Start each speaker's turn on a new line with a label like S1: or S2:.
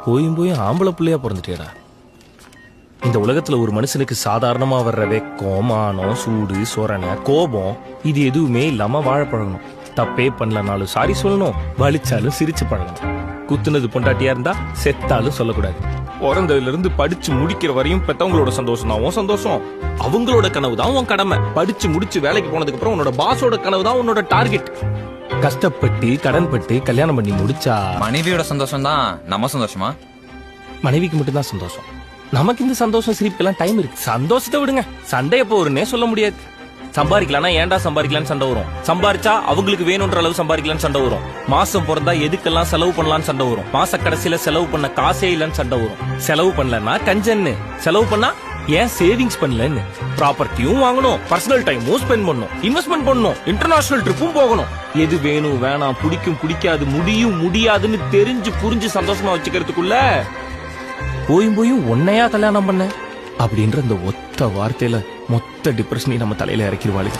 S1: போயும் போயும் ஆம்பளை பிள்ளையா பிறந்துட்டேடா. இந்த உலகத்துல ஒரு மனுஷனுக்கு சாதாரணமா வர்ற வெக்கம், மானம், சூடு, சொரணை, கோபம் இது எதுவுமே இல்லாம வாழ பழகணும். தப்பே பண்ணலனாலும் சாரி சொல்லணும், வலிச்சாலும் சிரிச்சு பழகணும். குத்துனது பொண்டாட்டியா இருந்தா செத்தாலும் சொல்லக்கூடாது. பிறந்ததுல இருந்து படிச்சு முடிக்கிற வரையும் பெத்தவங்களோட சந்தோஷம் தான் உன் சந்தோஷம், அவங்களோட கனவு தான் உன் கடமை. படிச்சு முடிச்சு வேலைக்கு போனதுக்கு அப்புறம் உன்னோட பாஸோட கனவு தான் உன்னோட டார்கெட். கஷ்டப்பட்டு கடன்பட்டு கல்யாணம் பண்ணி முடிச்சா
S2: மனைவியோட சந்தோஷம் தான் நம்ம சந்தோஷமா?
S1: மனைவிக்கு மட்டும்தான் சந்தோஷம். நமக்கு இந்த சந்தோஷம் சிரிப்புக்கெல்லாம் டைம் இருக்கு. சந்தோஷத்தை விடுங்க, சண்டை எப்போ வரும்னே சொல்ல முடியாது. சம்பாதிக்கலாம்னா ஏன்டா சம்பாதிக்கலான்னு சண்டை வரும். சம்பாரிச்சா அவங்களுக்கு வேணும்ன்ற அளவு சம்பாதிக்கலான்னு சண்டை வரும். மாசம் பிறந்தா எதுக்கெல்லாம் செலவு பண்ணலான்னு சண்டை வரும். மாச கடைசியில செலவு பண்ண காசே இல்லைன்னு சண்டை வரும். செலவு பண்ணலன்னா கஞ்சன்னு, செலவு பண்ணா ஏன் சேவிங்ஸ் பண்ணலன்னு. ப்ராப்பர்ட்டியும் வாங்கணும், பர்சனல் டைமும் ஸ்பெண்ட் பண்ணணும், இன்வெஸ்ட்மெண்ட் பண்ணணும், இன்டர்நேஷனல் ட்ரிப்பும் போகணும். எது வேணும் வேணாம், பிடிக்கும் பிடிக்காது, முடியும் முடியாதுன்னு தெரிஞ்சு புரிஞ்சு சந்தோஷமா வச்சுக்கிறதுக்குள்ள போயும் போயும் உன்னையா கல்யாணம் பண்ண அப்படின்ற அந்த ஒத்த வார்த்தையில மொத்த டிப்ரெஷனையும் நம்ம தலையில இறக்கிடுவாளுங்க.